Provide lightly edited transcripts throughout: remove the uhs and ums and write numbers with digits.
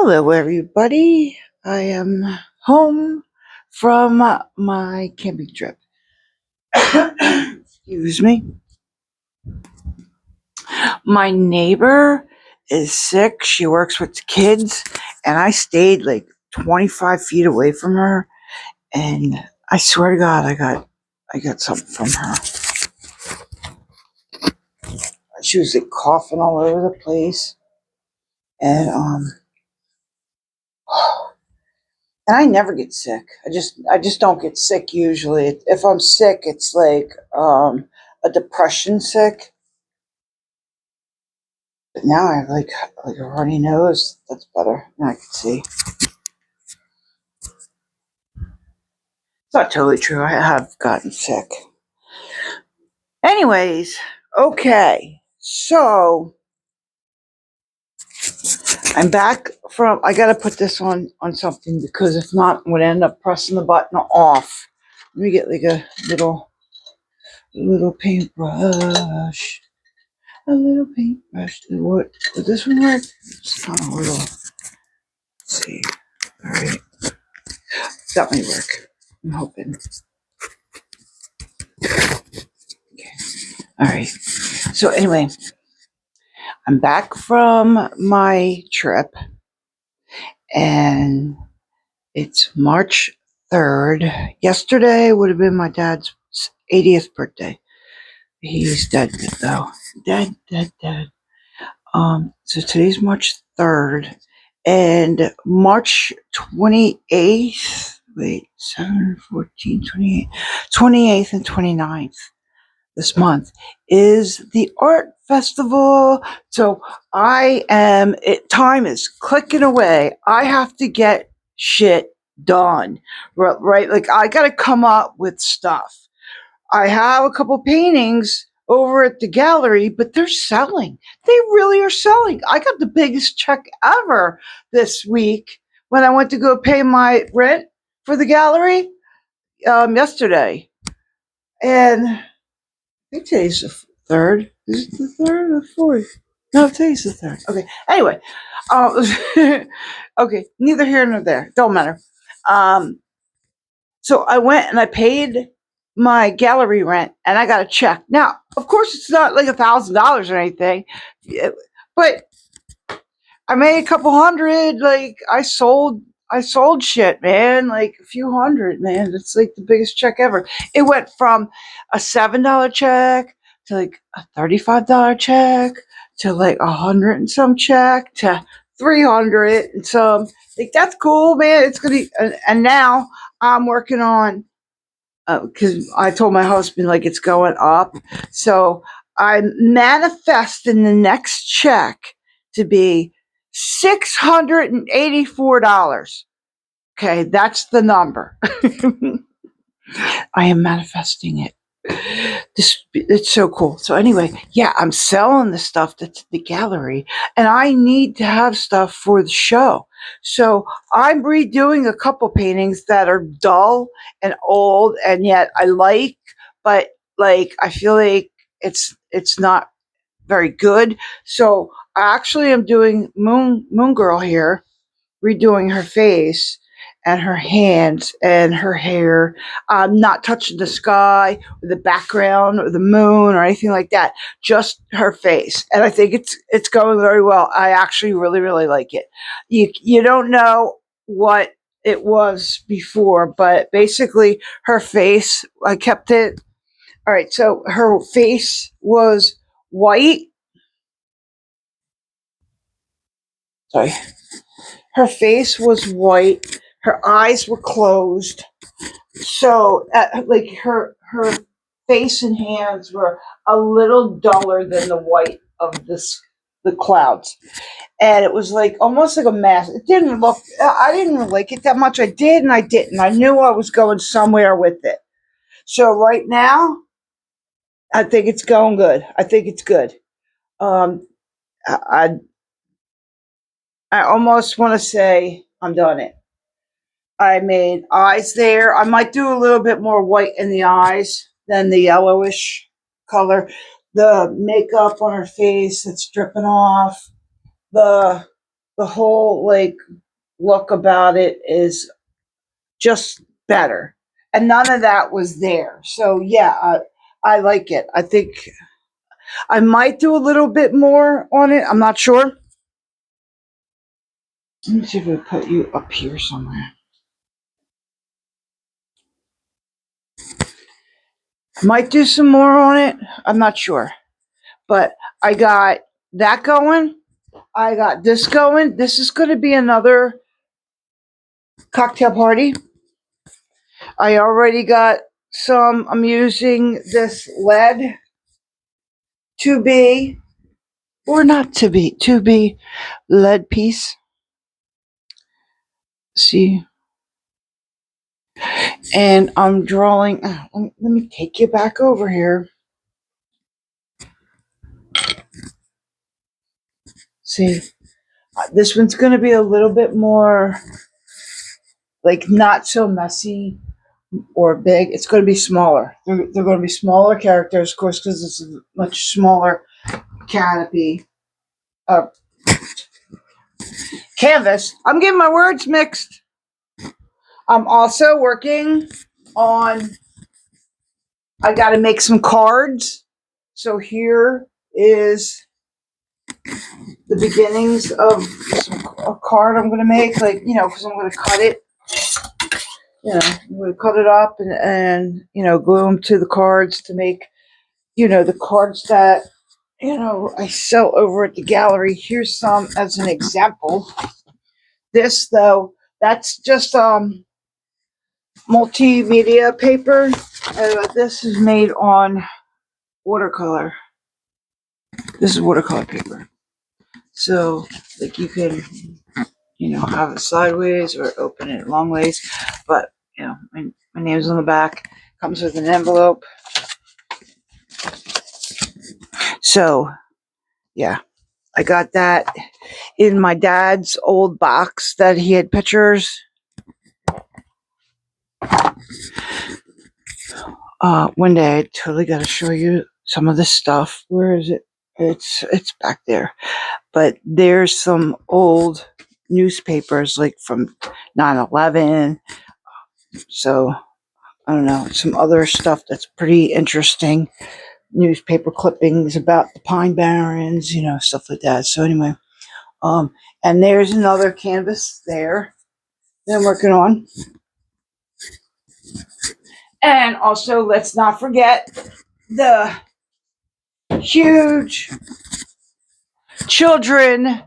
Hello, everybody. I am home from my camping trip. Excuse me. My neighbor is sick. She works with the kids, and I stayed like 25 feet away from her. And I swear to God, I got something from her. She was like coughing all over the place, and and I never get sick. I just don't get sick usually. If I'm sick, it's like a depression sick. But now I have like a runny nose. That's better. Now I can see. It's not totally true. I have gotten sick. Anyways, okay. So I'm back from. I gotta put this on something because if not, I'm gonna end up pressing the button off. Let me get like a little paintbrush. A little paintbrush. What? Would this one work? It's kind of little. Let's see. All right. That might work. I'm hoping. Okay. All right. So anyway, I'm back from my trip, and it's March 3rd. Yesterday would have been my dad's 80th birthday. He's dead though. Dead. So today's March 3rd, and March 28th. Wait, 7, 14, 28, 28th and 29th. This month is the art festival. So time is clicking away. I have to get shit done, right? Like I got to come up with stuff. I have a couple paintings over at the gallery, but they're selling. They really are selling. I got the biggest check ever this week when I went to go pay my rent for the gallery yesterday. And I think today's the third. Is it the third or the fourth? No, today's the third. Okay. Anyway, okay. Neither here nor there. Don't matter. So I went and I paid my gallery rent, and I got a check. Now, of course, it's not like $1,000 or anything, but I made a couple hundred. Like I sold shit, man. Like a few hundred, man. It's like the biggest check ever. It went from a $7 check to like a $35 check to like 100 and some check to 300 and some. Like that's cool, man. It's gonna be, and now I'm working on because I told my husband like it's going up, so I'm manifesting the next check to be $684. Okay, that's the number. I am manifesting it. It's so cool. So anyway, yeah, I'm selling the stuff that's at the gallery, and I need to have stuff for the show. So I'm redoing a couple paintings that are dull and old, and yet I like, but like I feel like it's not very good. So I actually am doing Moon Girl here, redoing her face and her hands and her hair. I'm not touching the sky or the background or the moon or anything like that. Just her face, and I think it's going very well. I actually really like it. You don't know what it was before, but basically her face. I kept it. All right, so her face was white. Sorry. Her face was white. Her eyes were closed. So, like her face and hands were a little duller than the white of the clouds, and it was like almost like a mask. It didn't look. I didn't like it that much. I did and I didn't. I knew I was going somewhere with it. So right now, I think it's going good. I think it's good. Um, I I almost want to say I'm done it. I made eyes there. I might do a little bit more white in the eyes than the yellowish color. The makeup on her face that's dripping off. The the whole like look about it is just better. And none of that was there. So yeah, I like it. I think I might do a little bit more on it. I'm not sure. Let me see if I put you up here somewhere. Might do some more on it. I'm not sure. But I got that going. I got this going. This is going to be another cocktail party. I already got some. I'm using this lead to be, or not to be lead piece. See, and I'm drawing. Let me take you back over here. See, this one's going to be a little bit more like not so messy or big. It's going to be smaller. They're going to be smaller characters, of course, because it's a much smaller canopy. Uh, Canvas. I'm getting my words mixed. I'm also working on, I got to make some cards. So here is the beginnings of a card I'm going to make, like, because I'm going to cut it. I'm going to cut it up and glue them to the cards to make, the cards that, I sell over at the gallery. Here's some as an example. This, though, that's just multimedia paper. This is made on watercolor. This is watercolor paper. So, like, you can, have it sideways or open it long ways. But, my name's on the back. Comes with an envelope. So, yeah, I got that in my dad's old box that he had pictures. One day I totally got to show you some of this stuff. Where is it? It's back there. But there's some old newspapers like from 9/11. So I don't know, some other stuff that's pretty interesting. Newspaper clippings about the Pine Barrens, stuff like that. So anyway, and there's another canvas there that I'm working on. And also, let's not forget the huge children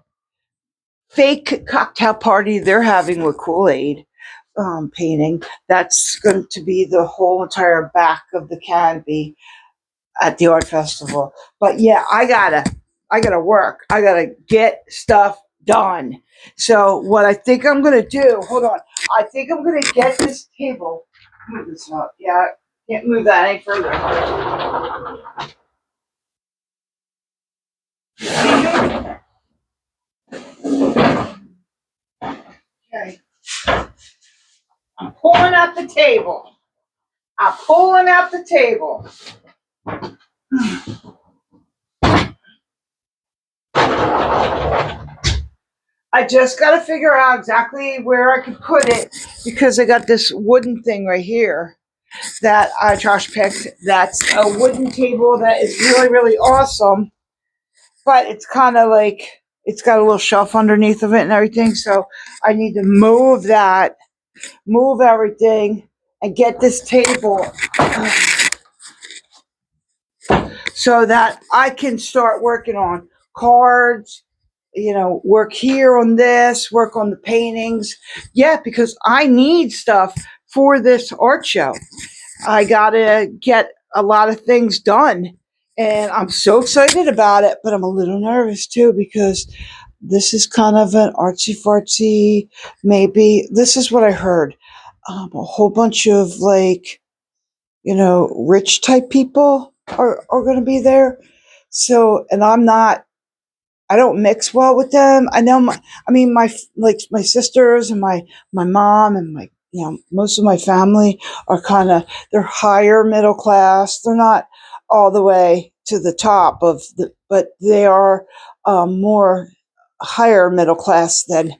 fake cocktail party they're having with Kool-Aid painting. That's going to be the whole entire back of the canopy at the art festival. But yeah, I gotta work. I gotta get stuff done. So what I think I'm gonna do, hold on. I think I'm gonna get this table. Move this up. Yeah, can't move that any further. Okay. I'm pulling out the table. I'm pulling out the table. I just got to figure out exactly where I can put it because I got this wooden thing right here that Josh picked. That's a wooden table that is really, really awesome, but it's kind of like it's got a little shelf underneath of it and everything. So I need to move that, move everything, and get this table so that I can start working on cards, work here on this, work on the paintings. Yeah, because I need stuff for this art show. I got to get a lot of things done. And I'm so excited about it, but I'm a little nervous too because this is kind of an artsy fartsy, maybe. This is what I heard. A whole bunch of like, rich type people are going to be there. So, and I don't mix well with them. I know my sisters and my mom and my, most of my family are they're higher middle class. They're not all the way to the top but they are more higher middle class than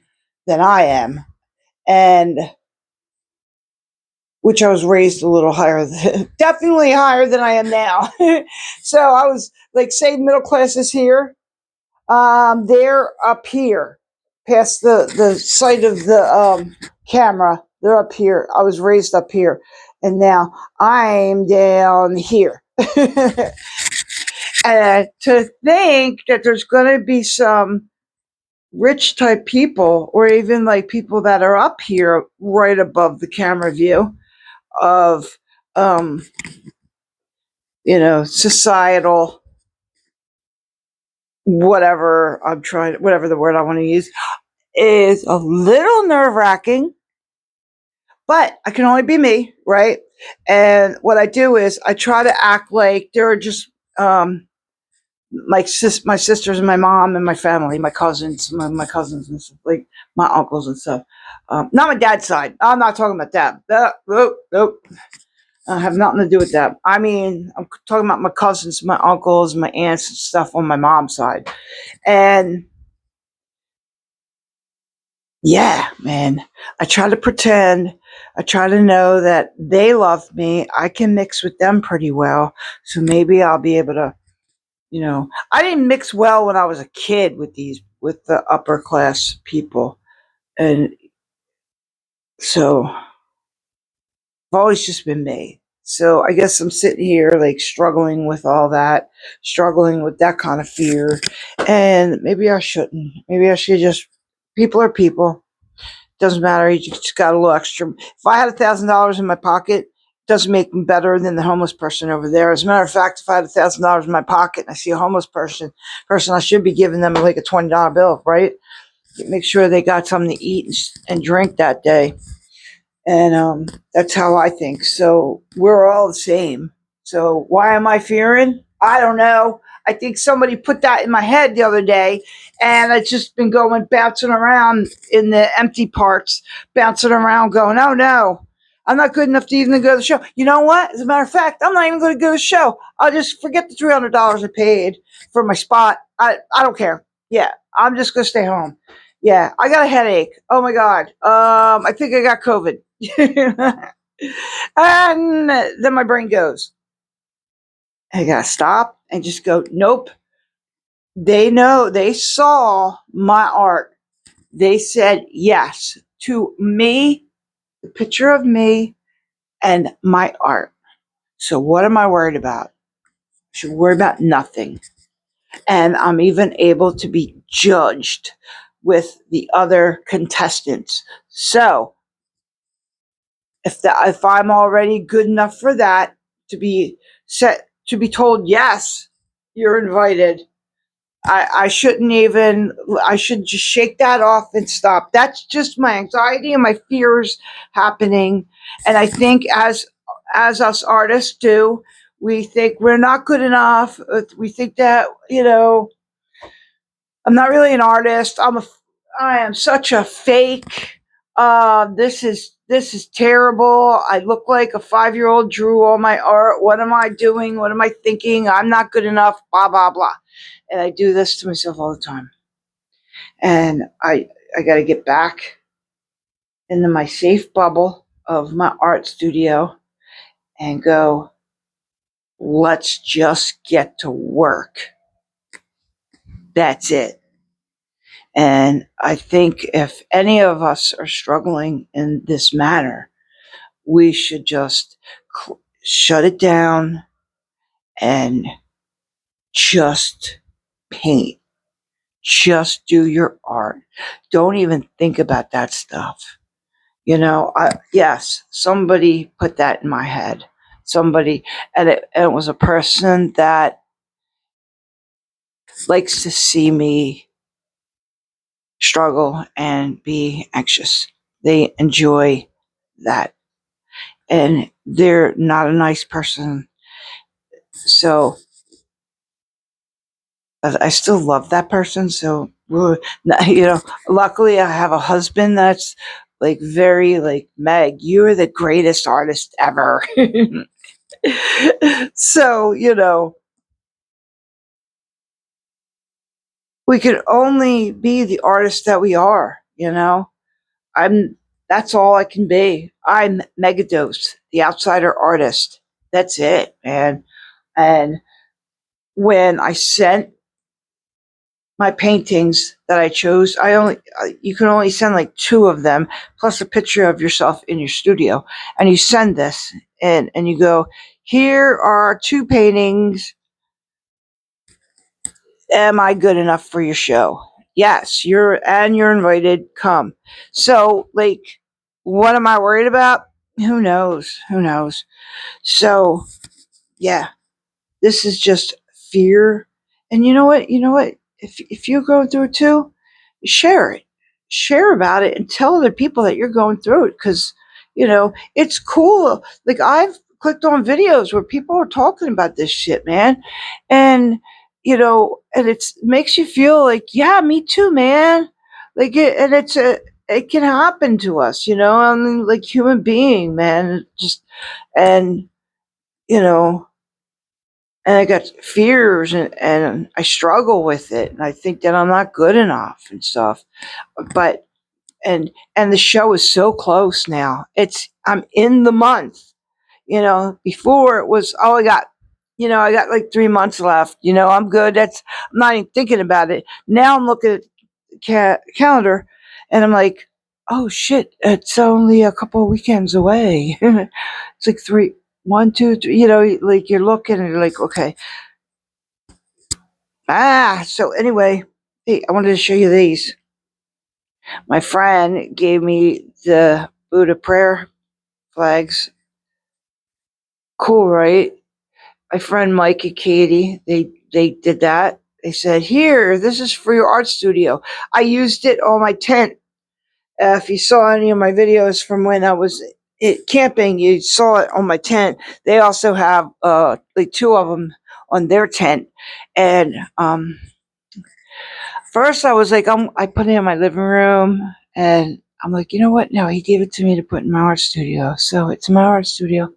I am, and which I was raised a little higher, definitely higher than I am now. So I was like, say, middle class is here. They're up here, past the site of the camera. They're up here. I was raised up here, and now I'm down here. And to think that there's going to be some rich type people, or even like people that are up here right above the camera view of, um, societal, whatever the word I want to use, is a little nerve wracking, but I can only be me, right? And what I do is I try to act like they're just, my sisters and my mom and my family, my cousins, my cousins and stuff, like my uncles and stuff. Not my dad's side. I'm not talking about that. Nope, nope. I have nothing to do with that. I mean, I'm talking about my cousins, my uncles, my aunts and stuff on my mom's side. And yeah, man, I try to pretend. I try to know that they love me. I can mix with them pretty well. So maybe I'll be able to, I didn't mix well when I was a kid with the upper class people. And so I've always just been me. So I guess I'm sitting here like struggling with all that, struggling with that kind of fear. And maybe I shouldn't. Maybe I should just, people are people. Doesn't matter. You just got a little extra. If I had $1,000 in my pocket, it doesn't make me better than the homeless person over there. As a matter of fact, if I had $1,000 in my pocket and I see a homeless person, I should be giving them like a $20 bill, right? Make sure they got something to eat and drink that day. And that's how I think. So we're all the same. So why am I fearing? I don't know. I think somebody put that in my head the other day, and it's just been going bouncing around in the empty parts, bouncing around, going, "Oh no, I'm not good enough to even go to the show." You know what? As a matter of fact, I'm not even going to go to the show. I'll just forget the $300 I paid for my spot. I don't care. Yeah, I'm just going to stay home. Yeah, I got a headache. Oh my god. I think I got COVID. And then my brain goes, I gotta stop and just go, nope. They know, they saw my art. They said yes to me, the picture of me and my art. So what am I worried about? I should worry about nothing. And I'm even able to be judged with the other contestants. So if I'm already good enough for that, to be told yes, you're invited. I shouldn't even. I should just shake that off and stop. That's just my anxiety and my fears happening. And I think as us artists do, we think we're not good enough. We think that I'm not really an artist. I am such a fake. This is terrible. I look like a 5-year-old drew all my art. What am I doing? What am I thinking? I'm not good enough. Blah blah blah. And I do this to myself all the time. And I got to get back into my safe bubble of my art studio and go. Let's just get to work. That's it. And I think if any of us are struggling in this manner, we should just shut it down and just paint. Just do your art. Don't even think about that stuff. Yes, somebody put that in my head. Somebody, and it was a person that likes to see me struggle and be anxious. They enjoy that. And they're not a nice person. So I still love that person. So, luckily I have a husband that's like very like, Meg, you're the greatest artist ever. So, we could only be the artist that we are, you know? I'm That's all I can be. I'm Megadose, the outsider artist. That's it, man. And when I sent my paintings that I chose, you can only send like two of them plus a picture of yourself in your studio, and you send this and you go, here are two paintings. Am I good enough for your show? Yes, you're invited. Come. So like, what am I worried about? Who knows? Who knows? So yeah, this is just fear. And you know what? You know what? If you're going through it too, share it. Share about it and tell other people that you're going through it, because it's cool. Like, I've clicked on videos where people are talking about this shit, man. And and it makes you feel like, yeah, me too, man. Like it can happen to us, I mean, like, human being, man. Just and you know and I got fears, and I struggle with it, and I think that I'm not good enough and stuff. But and the show is so close now. I'm in the month. Before it was, oh, I got like 3 months left. I'm good. I'm not even thinking about it. Now I'm looking at the calendar, and I'm like, oh shit, it's only a couple of weekends away. It's like three, one, two, three. Like, you're looking and you're like, okay. So anyway, hey, I wanted to show you these. My friend gave me the Buddha prayer flags. Cool, right? My friend Mike and Katie, they did that. They said, here, this is for your art studio. I used it on my tent. If you saw any of my videos from when I was camping, you saw it on my tent. They also have like two of them on their tent. And first I was like, I put it in my living room, and I'm like, you know what? No, he gave it to me to put in my art studio. So it's my art studio,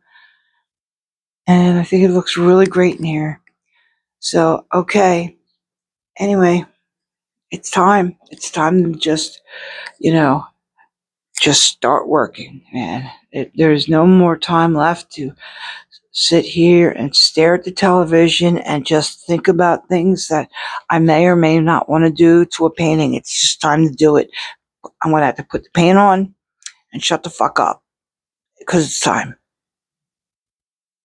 and I think it looks really great in here. So, okay. Anyway, it's time. It's time to you know, just start working, man. There's no more time left to sit here and stare at the television and just think about things that I may or may not want to do to a painting. It's just time to do it. I'm going to have to put the paint on and shut the fuck up, because it's time.